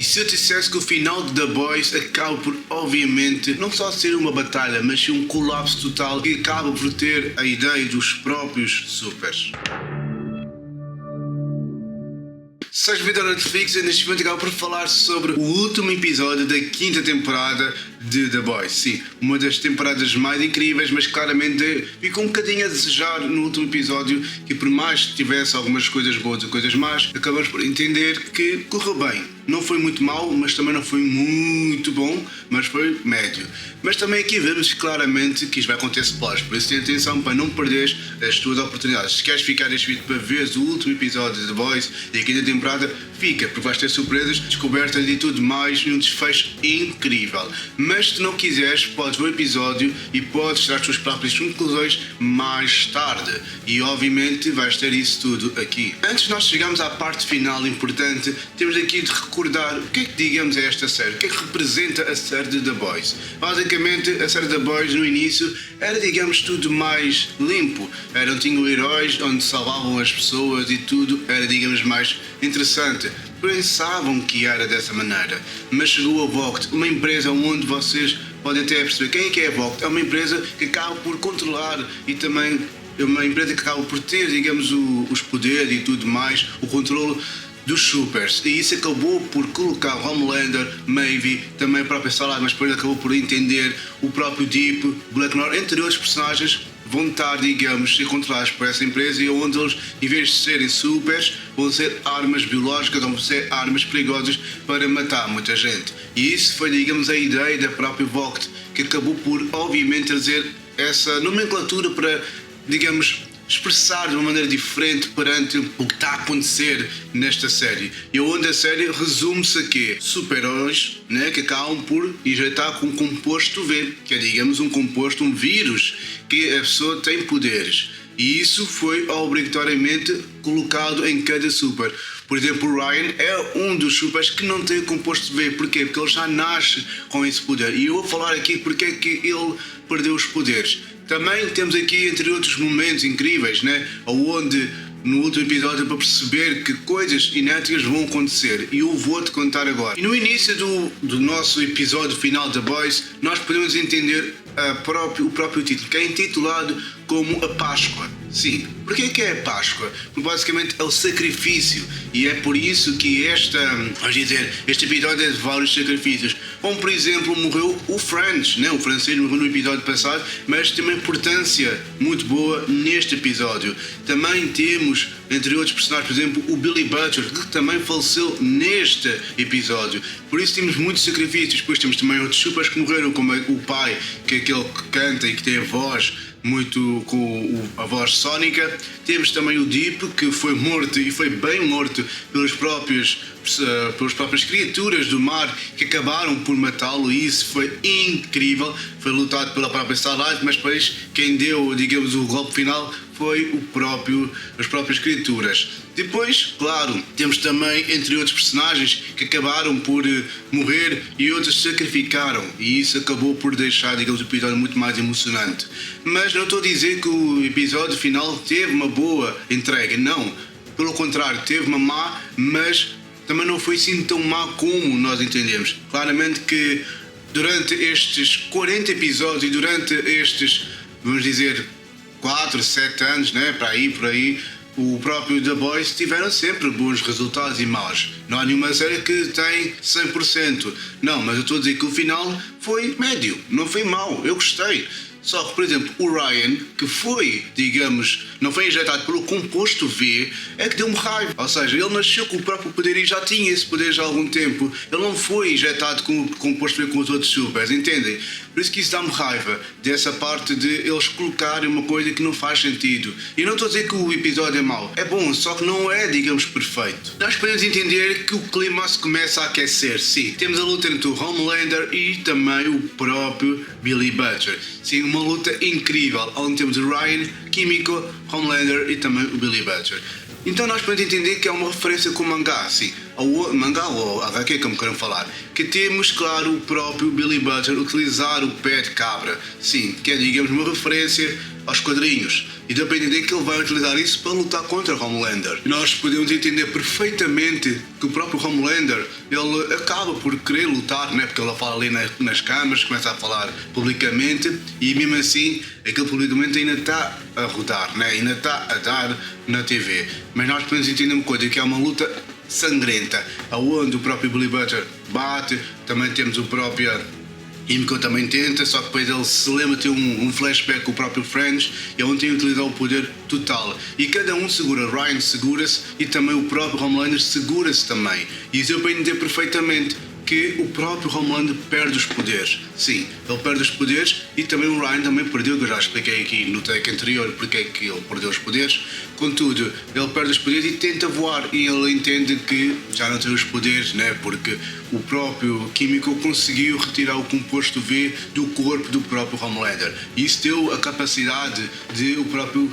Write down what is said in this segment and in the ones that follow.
E se eu dissesse que o final de The Boys acaba por, obviamente, não só ser uma batalha, mas sim um colapso total que acaba por ter a ideia dos próprios supers. Se estás a Netflix, neste momento acaba por falar sobre o último episódio da 5ª temporada de The Boys. Sim, uma das temporadas mais incríveis, mas claramente ficou um bocadinho a desejar no último episódio, que por mais que tivesse algumas coisas boas e coisas más, acabamos por entender que correu bem. Não foi muito mau, mas também não foi muito bom, mas foi médio. Mas também aqui vemos claramente que isto vai acontecer spoilers, por isso tenha atenção para não perderes as tuas oportunidades. Se queres ficar neste vídeo para ver o último episódio de The Boys da 5ª temporada, fica, porque vais ter surpresas, descobertas e tudo mais, e um desfecho incrível. Mas se não quiseres, podes ver o episódio e podes tirar as tuas próprias conclusões mais tarde. E obviamente vais ter isso tudo aqui. Antes de nós chegarmos à parte final importante, temos aqui de recordar o que é que digamos é esta série, o que é que representa a série de The Boys. Basicamente, a série The Boys no início era, digamos, tudo mais limpo. Tinham heróis onde salvavam as pessoas e tudo era, digamos, mais interessante. Pensavam que era dessa maneira, mas chegou a Vogt, uma empresa onde vocês podem até perceber quem é que é a Vogt. É uma empresa que acaba por controlar e também é uma empresa que acaba por ter, digamos, os poderes e tudo mais, o controle dos supers, e isso acabou por colocar Homelander, Maeve, também a própria Starlight, mas depois acabou por entender o próprio Deep, Black Noir, entre outros personagens, vão estar, digamos, ser controlados por essa empresa, e onde eles, em vez de serem supers, vão ser armas biológicas, vão ser armas perigosas para matar muita gente. E isso foi, digamos, a ideia da própria Vogt, que acabou por, obviamente, trazer essa nomenclatura para, digamos, expressar de uma maneira diferente perante o que está a acontecer nesta série. E onde a série resume-se a quê? Super-heróis, né, que acabam por injetar com um composto V, que é, digamos, um composto, um vírus, que a pessoa tem poderes. E isso foi obrigatoriamente colocado em cada super. Por exemplo, o Ryan é um dos supers que não tem o composto V. Porquê? Porque ele já nasce com esse poder. E eu vou falar aqui porque é que ele perdeu os poderes. Também temos aqui, entre outros momentos incríveis, né, onde no último episódio para perceber que coisas inéditas vão acontecer, e eu vou-te contar agora. E no início do nosso episódio final de The Boys, nós podemos entender o próprio título, que é intitulado como a Páscoa. Sim, porquê que é a Páscoa? Porque basicamente é o sacrifício, e é por isso que este episódio é de vários sacrifícios. Como por exemplo morreu o French, né? O francês morreu no episódio passado, mas tem uma importância muito boa neste episódio. Também temos, entre outros personagens, por exemplo, o Billy Butcher, que também faleceu neste episódio. Por isso temos muitos sacrifícios. Depois temos também outros supers que morreram, como o pai, que é aquele que canta e que tem a voz muito com a voz sónica. Temos também o Deep, que foi morto, e foi bem morto pelas próprias criaturas do mar, que acabaram por matá-lo, e isso foi incrível. Foi lutado pela própria Starlight, mas depois quem deu, digamos, o golpe final foi as próprias criaturas. Depois, claro, temos também, entre outros personagens, que acabaram por morrer e outros se sacrificaram, e isso acabou por deixar, digamos, o episódio muito mais emocionante. Mas não estou a dizer que o episódio final teve uma boa entrega, não. Pelo contrário, teve uma má, mas também não foi assim tão má como nós entendemos. Claramente que durante estes 40 episódios e durante estes, vamos dizer, 4, 7 anos, né, por aí, o próprio The Boys tiveram sempre bons resultados e maus. Não há nenhuma série que tem 100%. Não, mas eu estou a dizer que o final foi médio, não foi mau, eu gostei. Só que, por exemplo, o Ryan, que foi, digamos, não foi injetado pelo composto V, é que deu-me raiva. Ou seja, ele nasceu com o próprio poder e já tinha esse poder já há algum tempo. Ele não foi injetado com o composto V com os outros supers, entendem? Por isso que isso dá-me raiva, dessa parte de eles colocarem uma coisa que não faz sentido. E não estou a dizer que o episódio é mau, é bom, só que não é, digamos, perfeito. Nós podemos entender que o clima se começa a aquecer, sim. Temos a luta entre o Homelander e também o próprio Billy Butcher. Sim, uma luta incrível, onde temos o Ryan, Kimiko, Homelander e também o Billy Butcher. Então nós podemos entender que é uma referência com o mangá, sim. mangá ou HQ, como queiram falar, que temos, claro, o próprio Billy Butcher utilizar o pé de cabra. Sim, que é, digamos, uma referência aos quadrinhos. E dá para entender que ele vai utilizar isso para lutar contra Homelander. E nós podemos entender perfeitamente que o próprio Homelander, ele acaba por querer lutar, né? Porque ele fala ali nas câmaras, começa a falar publicamente e mesmo assim, aquele publicamente ainda está a rodar, né? Ainda está a dar na TV. Mas nós podemos entender uma coisa, que é uma luta sangrenta, aonde o próprio Billy Butcher bate, também temos o próprio Himiko também tenta, só que depois ele se lembra de ter um flashback com o próprio Friends e onde tem utilizado o poder total. E cada um segura, Ryan segura-se e também o próprio Homelander segura-se também. E isso eu para entender perfeitamente que o próprio Homelander perde os poderes. Sim, ele perde os poderes e também o Ryan também perdeu, que eu já expliquei aqui no take anterior porque é que ele perdeu os poderes. Contudo, ele perde os poderes e tenta voar e ele entende que já não tem os poderes, né? Porque o próprio Químico conseguiu retirar o composto V do corpo do próprio Homelander. E isso deu a capacidade de o próprio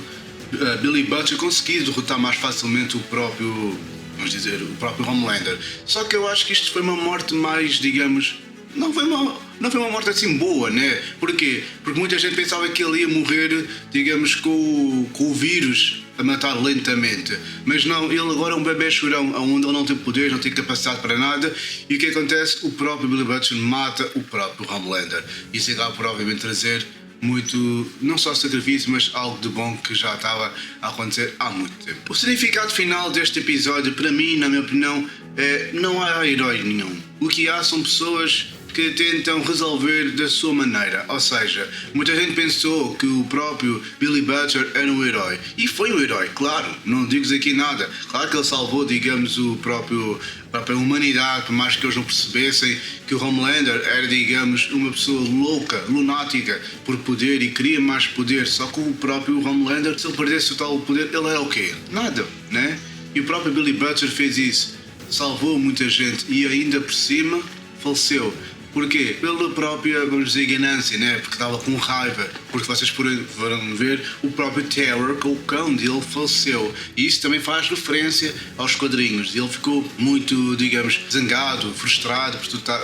Billy Butcher conseguir derrotar mais facilmente o próprio, vamos dizer, o próprio Homelander. Só que eu acho que isto foi uma morte mais, digamos, não foi uma morte assim boa, né? Porquê? Porque muita gente pensava que ele ia morrer, digamos, com o vírus a matar lentamente. Mas não, ele agora é um bebê chorão, onde ele não tem poder, não tem capacidade para nada. E o que acontece? O próprio Billy Butcher mata o próprio Homelander. Isso acaba por, obviamente, trazer muito, não só sacrifício, mas algo de bom que já estava a acontecer há muito tempo. O significado final deste episódio, para mim, na minha opinião, é não há herói nenhum. O que há são pessoas que tentam resolver da sua maneira. Ou seja, muita gente pensou que o próprio Billy Butcher era um herói. E foi um herói, claro, não digo aqui nada. Claro que ele salvou, digamos, a própria humanidade, por mais que eles não percebessem que o Homelander era, digamos, uma pessoa louca, lunática, por poder e queria mais poder. Só que o próprio Homelander, se ele perdesse o tal poder, ele era o quê? Nada, né? E o próprio Billy Butcher fez isso. Salvou muita gente e ainda por cima faleceu. Porquê? Pela própria, vamos dizer, ganância, né? Porque estava com raiva. Porque vocês foram ver o próprio Terror, com o cão dele, faleceu. E isso também faz referência aos quadrinhos. Ele ficou muito, digamos, zangado, frustrado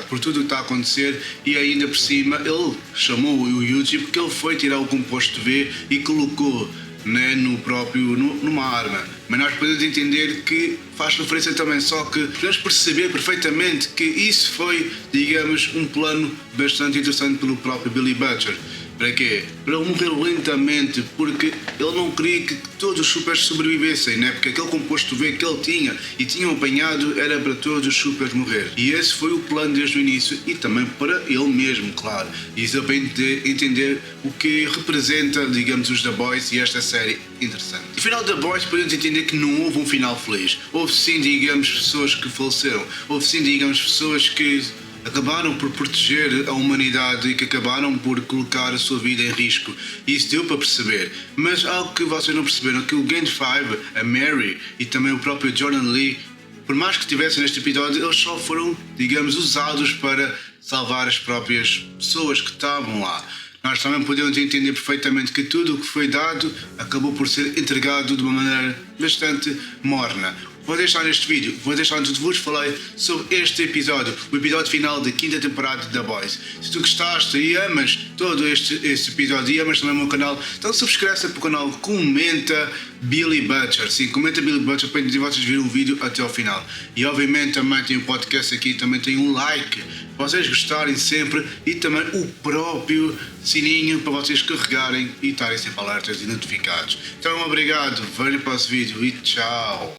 por tudo o que está a acontecer. E ainda por cima, ele chamou o Yuji porque ele foi tirar o composto V e colocou, né, numa arma. Mas nós podemos entender que faz referência também, só que podemos perceber perfeitamente que isso foi, digamos, um plano bastante interessante pelo próprio Billy Butcher. Para quê? Para ele morrer lentamente, porque ele não queria que todos os supers sobrevivessem, né? Porque aquele composto V que ele tinha e tinham apanhado era para todos os supers morrer. E esse foi o plano desde o início e também para ele mesmo, claro. E isso é para entender o que representa, digamos, os The Boys e esta série interessante. No final de The Boys podemos entender que não houve um final feliz. Houve sim, digamos, pessoas que faleceram. Houve sim, digamos, pessoas que acabaram por proteger a humanidade e que acabaram por colocar a sua vida em risco. Isso deu para perceber. Mas algo que vocês não perceberam é que o Gang 5, a Mary e também o próprio Jordan Lee, por mais que estivessem neste episódio, eles só foram, digamos, usados para salvar as próprias pessoas que estavam lá. Nós também podemos entender perfeitamente que tudo o que foi dado acabou por ser entregado de uma maneira bastante morna. Vou deixar neste vídeo, onde vos falei sobre este episódio, o episódio final da quinta temporada de The Boys. Se tu gostaste e amas todo este episódio e amas também o meu canal, então subscreve-se para o canal, comenta Billy Butcher. Sim, comenta Billy Butcher para vocês verem o vídeo até ao final. E obviamente também tem o podcast aqui, também tem um like para vocês gostarem sempre e também o próprio sininho para vocês carregarem e estarem sempre alertas e notificados. Então obrigado, vejo no próximo vídeo e tchau!